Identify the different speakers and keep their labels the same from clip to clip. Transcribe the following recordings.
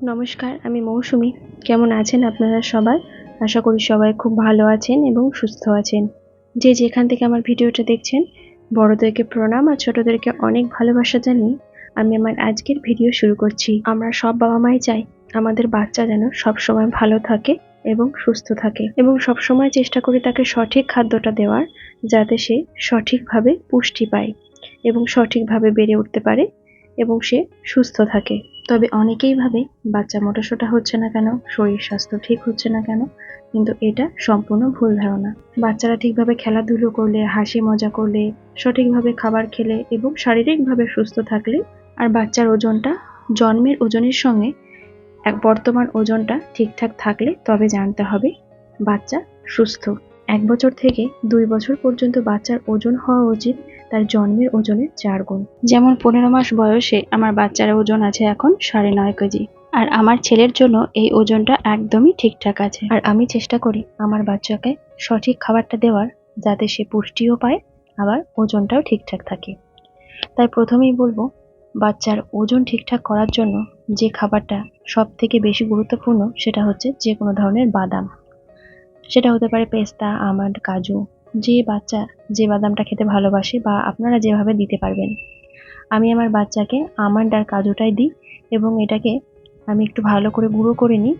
Speaker 1: নমস্কার, আমি মৌসুমী। কেমন আছেন আপনারা সবাই? আশা করি সবাই খুব ভালো আছেন এবং সুস্থ আছেন। যে যেখান থেকে আমার ভিডিওটা দেখছেন, বড়দেরকে প্রণাম আর ছোটদেরকে অনেক ভালোবাসা জানিয়ে আমি আমার আজকের ভিডিও শুরু করছি। আমরা সব বাবা মাই চাই আমাদের বাচ্চা যেন সবসময় ভালো থাকে এবং সুস্থ থাকে, এবং সবসময় চেষ্টা করি তাকে সঠিক খাদ্যটা দেওয়ার, যাতে সে সঠিকভাবে পুষ্টি পায় এবং সঠিকভাবে বেড়ে উঠতে পারে এবং সে সুস্থ থাকে। তবে অনেকেই ভাবে বাচ্চা মোটাসোটা হচ্ছে না কেন, শরীর স্বাস্থ্য ঠিক হচ্ছে না কেন, কিন্তু এটা সম্পূর্ণ ভুল ধারণা। বাচ্চারা ঠিকভাবে খেলাধুলো করলে, হাসি মজা করলে, সঠিকভাবে খাবার খেলে এবং শারীরিকভাবে সুস্থ থাকলে, আর বাচ্চার ওজনটা জন্মের ওজনের সঙ্গে বর্তমান ওজনটা ঠিকঠাক থাকলে, তবে জানতে হবে বাচ্চা সুস্থ। 1 বছর থেকে 2 বছর পর্যন্ত বাচ্চার ওজন হওয়া উচিত তার জন্মের ওজনের 4 গুণ। যেমন 15 মাস বয়সে আমার বাচ্চার ওজন আছে এখন 9.5 কেজি, আর আমার ছেলের জন্য এই ওজনটা একদমই ঠিকঠাক আছে। আর আমি চেষ্টা করি আমার বাচ্চাকে সঠিক খাবারটা দেওয়ার, যাতে সে পুষ্টিও পায় আবার ওজনটাও ঠিকঠাক থাকে। তাই প্রথমেই বলবো, বাচ্চার ওজন ঠিকঠাক করার জন্য যে খাবারটা সব থেকে বেশি গুরুত্বপূর্ণ, সেটা হচ্ছে যে কোনো ধরনের বাদাম। সেটা হতে পারে পেস্তা, আমন্ড, কাজু। যে বাচ্চা যে বাদামটা খেতে ভালোবাসে বা আপনারা যেভাবে দিতে পারবেন। আমি আমার বাচ্চাকে আমন্ড আর কাজুটাই দিই, এবং এটাকে আমি একটু ভালো করে গুঁড়ো করে নিই,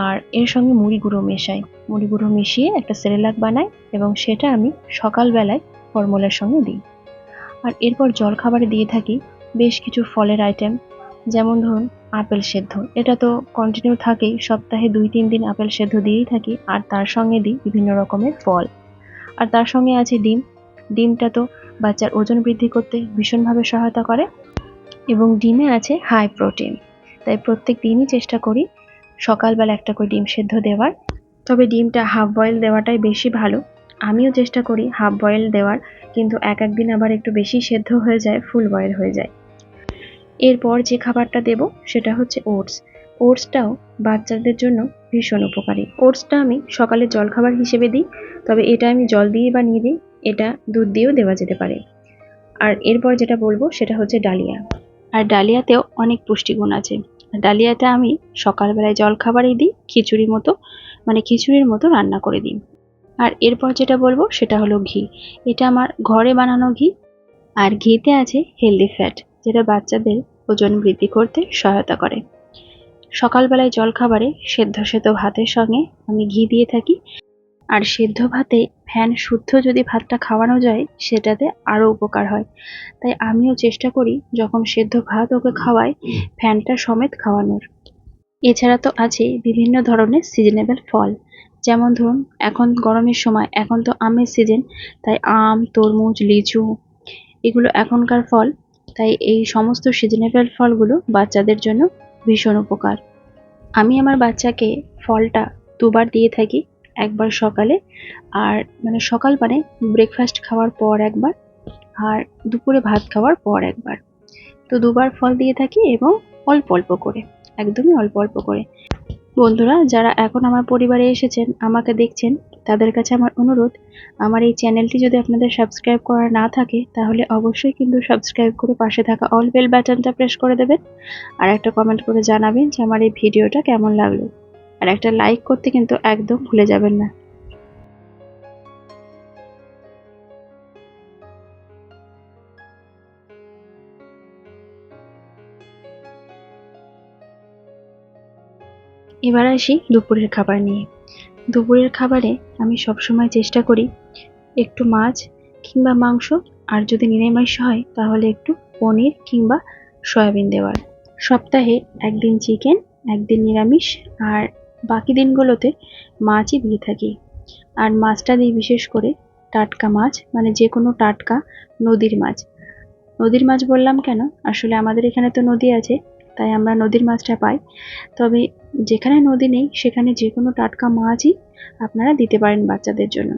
Speaker 1: আর এর সঙ্গে মুড়ি গুঁড়ো মেশাই। মুড়ি গুঁড়ো মিশিয়ে একটা সেরেলাক বানাই এবং সেটা আমি সকালবেলায় ফলমূলের সঙ্গে দিই। আর এরপর জলখাবারে দিয়ে থাকি বেশ কিছু ফলের আইটেম, যেমন ধরুন আপেল সেদ্ধ। এটা তো কন্টিনিউ থাকেই, সপ্তাহে 2-3 দিন আপেল সেদ্ধ দিয়েই থাকি, আর তার সঙ্গে দিই বিভিন্ন রকমের ফল। আর তার সঙ্গে আছে ডিম। ডিমটা তো বাচ্চার ওজন বৃদ্ধি করতে ভীষণভাবে সহায়তা করে, এবং ডিমে আছে হাই প্রোটিন। তাই প্রত্যেক দিনই চেষ্টা করি সকালবেলা একটা করে ডিম সেদ্ধ দেওয়ার। তবে ডিমটা হাফ বয়েল দেওয়াটাই বেশি ভালো। আমিও চেষ্টা করি হাফ বয়েল দেওয়ার, কিন্তু এক দিন আবার একটু বেশি সেদ্ধ হয়ে যায়, ফুল বয়েল হয়ে যায়। এরপর যে খাবারটা দেব সেটা হচ্ছে ওটস। ওটসটাও বাচ্চাদের জন্য ভীষণ উপকারী। ওটসটা আমি সকালে জলখাবার হিসেবে দিই, তবে এটা আমি জল দিয়ে বানিয়ে দিই, এটা দুধ দিয়েও দেওয়া যেতে পারে। আর এরপর যেটা বলবো সেটা হচ্ছে ডালিয়া। আর ডালিয়াতেও অনেক পুষ্টিগুণ আছে। ডালিয়াটা আমি সকালবেলায় জলখাবারেই দিই, খিচুড়ির মতো রান্না করে দিই। আর এরপর যেটা বলবো সেটা হলো ঘি। এটা আমার ঘরে বানানো ঘি, আর ঘিতে আছে হেলদি ফ্যাট, যেটা বাচ্চাদের ওজন বৃদ্ধি করতে সহায়তা করে। সকালবেলায় জলখাবারে সেদ্ধ ভাতের সঙ্গে আমি ঘি দিয়ে থাকি, আর সেদ্ধ ভাতে ফ্যান শুদ্ধ যদি ভাতটা খাওয়ানো যায়, সেটাতে আরো উপকার হয়। তাই আমিও চেষ্টা করি যখন সেদ্ধ ভাত ওকে খাওয়াই, ফ্যানটা সমেত খাওয়ানোর। এছাড়া তো আছে বিভিন্ন ধরনের সিজনেবল ফল, যেমন ধরুন এখন গরমের সময়, এখন তো আমের সিজন, তাই আম, তরমুজ, লিচু এগুলো এখনকার ফল। তাই এই সমস্ত সিজনেবল ফলগুলো বাচ্চাদের জন্য ভীষণ উপকার। আমি আমার বাচ্চাকে ফলটা 2 বার দিয়ে থাকি, একবার সকালে, আর সকাল ব্রেকফাস্ট খাওয়ার পর একবার, আর দুপুরে ভাত খাওয়ার পর একবার। তো 2 বার ফল দিয়ে থাকি, এবং অল্প অল্প করে, একদমই অল্প অল্প করে। বন্ধুরা যারা এখন আমার পরিবারে এসেছেন, আমাকে দেখছেন, তাদের কাছে আমার অনুরোধ, আমার এই চ্যানেলটি যদি আপনাদের সাবস্ক্রাইব করা না থাকে, তাহলে অবশ্যই কিন্তু সাবস্ক্রাইব করে পাশে থাকা অল বেল বাটনটা প্রেস করে দেবেন, আর একটা কমেন্ট করে জানাবেন যে আমার এই ভিডিওটা কেমন লাগলো, আর একটা লাইক করতে কিন্তু একদম ভুলে যাবেন না। এবার আসি দুপুরের খাবার নিয়ে। দুপুরের খাবারে আমি সবসময় চেষ্টা করি একটু মাছ কিংবা মাংস, আর যদি নিরামিষ হয় তাহলে একটু পনির কিংবা সয়াবিন দেওয়ার। সপ্তাহে একদিন চিকেন, একদিন নিরামিষ, আর বাকি দিনগুলোতে মাছই দিয়ে থাকি। আর মাছটা দিই বিশেষ করে টাটকা মাছ, যে কোনো টাটকা নদীর মাছ। নদীর মাছ বললাম কেন, আসলে আমাদের এখানে তো নদী আছে, তাই আমরা নদীর মাছটা পাই। তবে যেখানে নদী নেই, সেখানে যে কোনো টাটকা মাছই আপনারা দিতে পারেন বাচ্চাদের জন্য।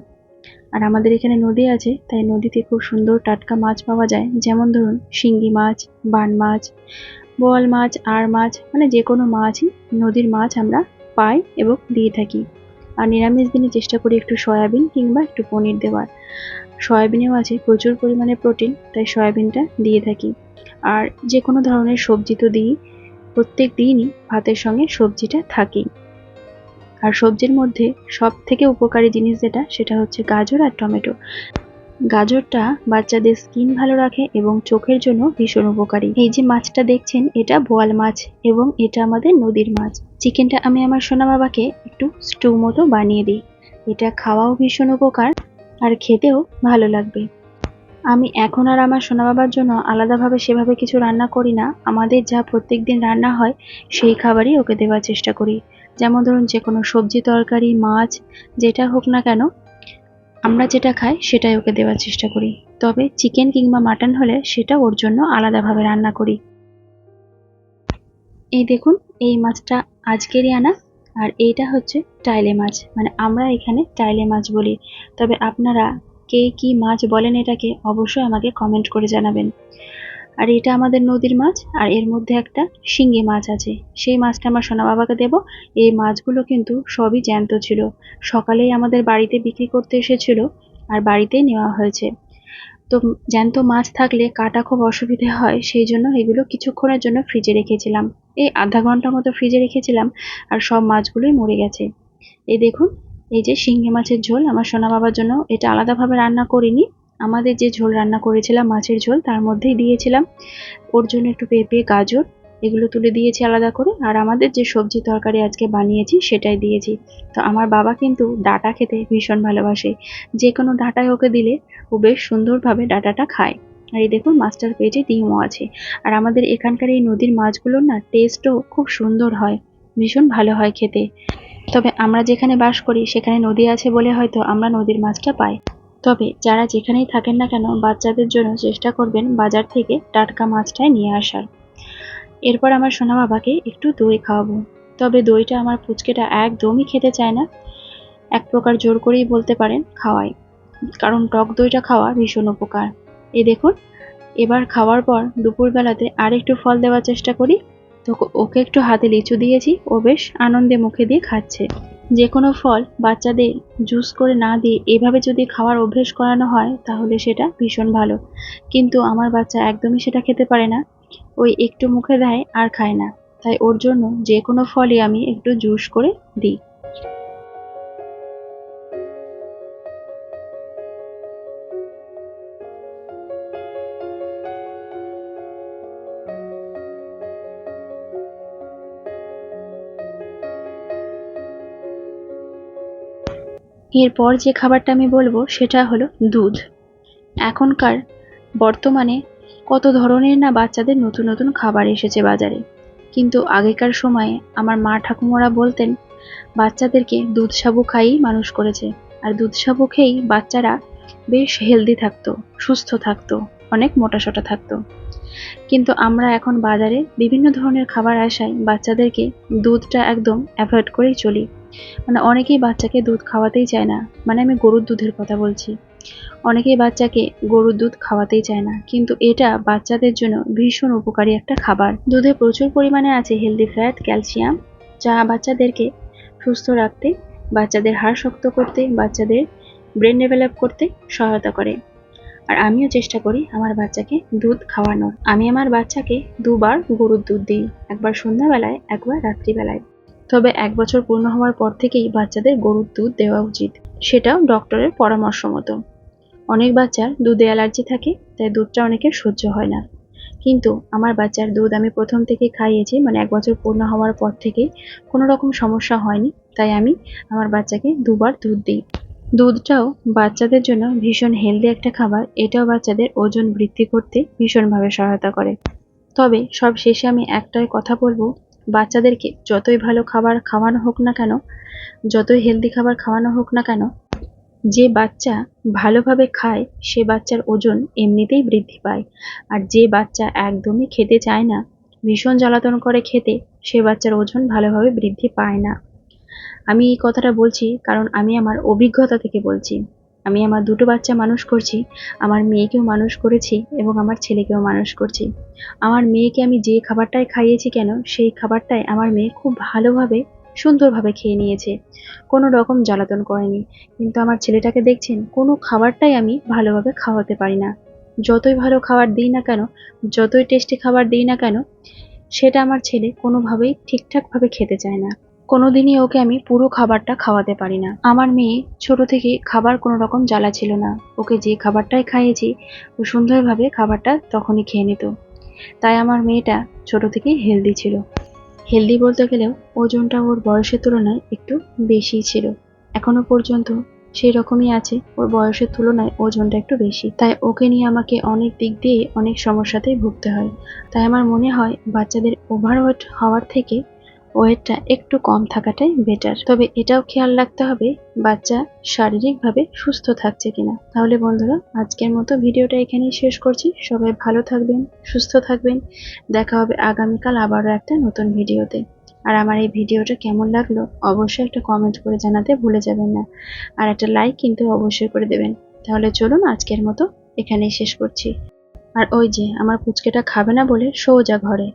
Speaker 1: আর আমাদের এখানে নদী আছে, তাই নদীতে খুব সুন্দর টাটকা মাছ পাওয়া যায়, যেমন ধরুন শিঙ্গি মাছ, বান মাছ, বোয়াল মাছ, আর মাছ, যে কোনো মাছই নদীর মাছ আমরা পাই এবং দিয়ে থাকি। আর নিরামিষ দিনে চেষ্টা করি একটু সয়াবিন কিংবা একটু পনির দেওয়ার। সয়াবিনেও আছে প্রচুর পরিমাণে প্রোটিন, তাই সয়াবিনটা দিয়ে থাকি। আর যে কোনো ধরনের সবজি তো দিই, প্রত্যেক দিনই ভাতের সঙ্গে সবজিটা থাকেই। আর সবজির মধ্যে সব থেকে উপকারী জিনিস যেটা, সেটা হচ্ছে গাজর আর টমেটো। গাজরটা বাচ্চাদের স্কিন ভালো রাখে এবং চোখের জন্য ভীষণ উপকারী। এই যে মাছটা দেখছেন, এটা বোয়াল মাছ এবং এটা আমাদের নদীর মাছ। চিকেনটা আমি আমার সোনা বাবাকে একটু স্টু মতো বানিয়ে দিই। এটা খাওয়াও ভীষণ উপকার আর খেতেও ভালো লাগবে। আমি এখন আর আমার সোনা বাবার জন্য আলাদাভাবে সেভাবে কিছু রান্না করি না। আমাদের যা প্রত্যেকদিন রান্না হয় সেই খাবারই ওকে দেওয়ার চেষ্টা করি। যেমন ধরুন, যে কোনো সবজি, তরকারি, মাছ যেটা হোক না কেন, আমরা যেটা খাই সেটাই ওকে দেওয়ার চেষ্টা করি। তবে চিকেন কিংবা মাটন হলে সেটা ওর জন্য আলাদাভাবে রান্না করি। এই দেখুন, এই মাছটা আজকেরই আনা, আর এইটা হচ্ছে টাইলে মাছ, মানে আমরা এখানে টাইলে মাছ বলি। তবে আপনারা কে কি মাছ বলেন এটাকে অবশ্যই আমাকে কমেন্ট করে জানাবেন। আর এটা আমাদের নদীর মাছ, আর এর মধ্যে একটা শিঙ্গি মাছ আছে, সেই মাছটা আমার সোনা বাবাকে দেব। এই মাছগুলো কিন্তু সবই জ্যান্ত ছিল, সকালেই আমাদের বাড়িতে বিক্রি করতে এসেছিল আর বাড়িতেই নেওয়া হয়েছে। তো জ্যান্ত মাছ থাকলে কাটা খুব অসুবিধে হয়, সেই জন্য এগুলো কিছুক্ষণের জন্য ফ্রিজে রেখেছিলাম। এই আধা ঘন্টা মতো ফ্রিজে রেখেছিলাম আর সব মাছগুলোই মরে গেছে। এই দেখুন, এই যে শিঙ্গি মাছের ঝোল আমার সোনা বাবার জন্য, এটা আলাদাভাবে রান্না করিনি। আমাদের যে ঝোল রান্না করেছিলাম মাছের ঝোল, তার মধ্যেই দিয়েছিলাম। ওর জন্য একটু পেঁপে, গাজর এগুলো তুলে দিয়েছি আলাদা করে, আর আমাদের যে সবজি তরকারি আজকে বানিয়েছি সেটাই দিয়েছি। তো আমার বাবা কিন্তু ডাঁটা খেতে ভীষণ ভালোবাসে, যে কোনো ডাঁটায় ওকে দিলে ও বেশ সুন্দরভাবে ডাঁটাটা খায়। আর এই দেখুন, মাছটার পেটে ডিমও আছে। আর আমাদের এখানকার এই নদীর মাছগুলোর না টেস্টও খুব সুন্দর হয়, ভীষণ ভালো হয় খেতে। তবে আমরা যেখানে বাস করি সেখানে নদী আছে বলে হয়তো আমরা নদীর মাছটা পাই। তবে যারা যেখানেই থাকেন না কেন, বাচ্চাদের জন্য চেষ্টা করবেন বাজার থেকে টাটকা মাছটাই নিয়ে আসার। এরপর আমার সোনা বাবাকে একটু দই খাওয়াবো। তবে দইটা আমার পুচকেটা একদমই খেতে চায় না, এক প্রকার জোর করেই বলতে পারেন খাওয়াই, কারণ টক দইটা খাওয়া ভীষণ উপকার। এই দেখুন, এবার খাওয়ার পর দুপুরবেলাতে আর একটু ফল দেওয়ার চেষ্টা করি। তো ওকে একটু হাতে লিচু দিয়েছি, ও বেশ আনন্দে মুখে দিয়ে খাচ্ছে। যে কোনো ফল বাচ্চাদের জুস করে না দিয়ে এভাবে যদি খাওয়ার অভ্যেস করানো হয় তাহলে সেটা ভীষণ ভালো। কিন্তু আমার বাচ্চা একদমই সেটা খেতে পারে না, ওই একটু মুখে দেয় আর খায় না। তাই ওর জন্য যে কোনো ফলই আমি একটু জুস করে দিই। এরপর যে খাবারটা আমি বলবো সেটা হলো দুধ। এখনকার বর্তমানে কত ধরনের না বাচ্চাদের নতুন নতুন খাবার এসেছে বাজারে, কিন্তু আগেকার সময়ে আমার মা ঠাকুমারা বলতেন বাচ্চাদেরকে দুধ সাবু খাইয়েই মানুষ করেছে, আর দুধ সাবু খেয়েই বাচ্চারা বেশ হেলদি থাকতো, সুস্থ থাকতো, অনেক মোটাসোটা থাকতো। কিন্তু আমরা এখন বাজারে বিভিন্ন ধরনের খাবার আসায় বাচ্চাদেরকে দুধটা একদম অ্যাভয়েড করেই চলি। মানে অনেকেই বাচ্চাকে দুধ খাওয়াতেই চায় না, মানে আমি গরুর দুধের কথা বলছি। অনেকেই বাচ্চাকে গরুর দুধ খাওয়াতেই চায় না, কিন্তু এটা বাচ্চাদের জন্য ভীষণ উপকারী একটা খাবার। দুধে প্রচুর পরিমাণে আছে হেলদি ফ্যাট, ক্যালসিয়াম, যা বাচ্চাদেরকে সুস্থ রাখতে, বাচ্চাদের হাড় শক্ত করতে, বাচ্চাদের ব্রেন ডেভেলপ করতে সহায়তা করে। আর আমিও চেষ্টা করি আমার বাচ্চাকে দুধ খাওয়ানোর। আমি আমার বাচ্চাকে দুবার গরুর দুধ দিই, একবার সন্ধ্যাবেলায়, একবার রাত্রিবেলায়। তবে 1 বছর পূর্ণ হওয়ার পর থেকেই বাচ্চাদের গরুর দুধ দেওয়া উচিত, সেটাও ডক্টরের পরামর্শ মতো। অনেক বাচ্চার দুধে অ্যালার্জি থাকে, তাই দুধটা অনেকের সহ্য হয় না। কিন্তু আমার বাচ্চার দুধ আমি প্রথম থেকে খাইয়েছি, মানে 1 বছর পূর্ণ হওয়ার পর থেকেই কোনো রকম সমস্যা হয়নি, তাই আমি আমার বাচ্চাকে দুবার দুধ দিই। দুধটাও বাচ্চাদের জন্য ভীষণ হেলদি একটা খাবার, এটাও বাচ্চাদের ওজন বৃদ্ধি করতে ভীষণভাবে সহায়তা করে। তবে সব শেষে আমি একটাই কথা বলবো, বাচ্চাদেরকে যতই ভালো খাবার খাওয়ানো হোক না কেন, যতই হেলদি খাবার খাওয়ানো হোক না কেন, যে বাচ্চা ভালোভাবে খায় সে বাচ্চার ওজন এমনিতেই বৃদ্ধি পায়। আর যে বাচ্চা একদমই খেতে চায় না, ভীষণ জ্বালাতন করে খেতে, সে বাচ্চার ওজন ভালোভাবে বৃদ্ধি পায় না। আমি এই কথাটা বলছি কারণ আমি আমার অভিজ্ঞতা থেকে বলছি। আমি আমার দুটো বাচ্চা মানুষ করছি, আমার মেয়েকেও মানুষ করেছি এবং আমার ছেলেকেও মানুষ করছি। আমার মেয়েকে আমি যে খাবারটাই খাইয়েছি কেন, সেই খাবারটাই আমার মেয়ে খুব ভালোভাবে, সুন্দরভাবে খেয়ে নিয়েছে, কোনো রকম জ্বালাতন করেনি। কিন্তু আমার ছেলেটাকে দেখছেন, কোনো খাবারটাই আমি ভালোভাবে খাওয়াতে পারি না। যতই ভালো খাবার দিই না কেন, যতই টেস্টি খাবার দিই না কেন, সেটা আমার ছেলে কোনোভাবেই ঠিকঠাকভাবে খেতে চায় না। কোনোদিনই ওকে আমি পুরো খাবারটা খাওয়াতে পারি না। আমার মেয়ে ছোট থেকে খাবার কোনো রকম জ্বালা ছিল না, ওকে যে খাবারটাই খাইয়েছি ও সুন্দরভাবে খাবারটা তখনই খেয়ে নিত। তাই আমার মেয়েটা ছোট থেকেই হেলদি ছিল। হেলদি বলতে গেলেও ওজনটা ওর বয়সের তুলনায় একটু বেশিই ছিল। এখনো পর্যন্ত সেই রকমই আছে, ওর বয়সের তুলনায় ওজনটা একটু বেশি। তাই ওকে নিয়ে আমাকে অনেক দিক দিয়ে অনেক সমস্যাতেই ভুগতে হয়। তাই আমার মনে হয় বাচ্চাদের ওভারওয়েট হওয়ার থেকে ওয়েটটা একটু কম থাকাটাই বেটার। তবে এটাও খেয়াল রাখতে হবে বাচ্চা শারীরিকভাবে সুস্থ থাকছে কিনা। তাহলে বন্ধুরা, আজকের মতো ভিডিওটা এখানেই শেষ করছি। সবাই ভালো থাকবেন, সুস্থ থাকবেন। দেখা হবে আগামীকাল আবারও একটা নতুন ভিডিওতে। আর আমার এই ভিডিওটা কেমন লাগলো অবশ্যই একটা কমেন্ট করে জানাতে ভুলে যাবেন না। আর একটা লাইক কিন্তু অবশ্যই করে দেবেন। তাহলে চলুন আজকের মতো এখানেই শেষ করছি। আর ওই যে আমার পুচকেটা খাবে না বলে সোজা ঘরে।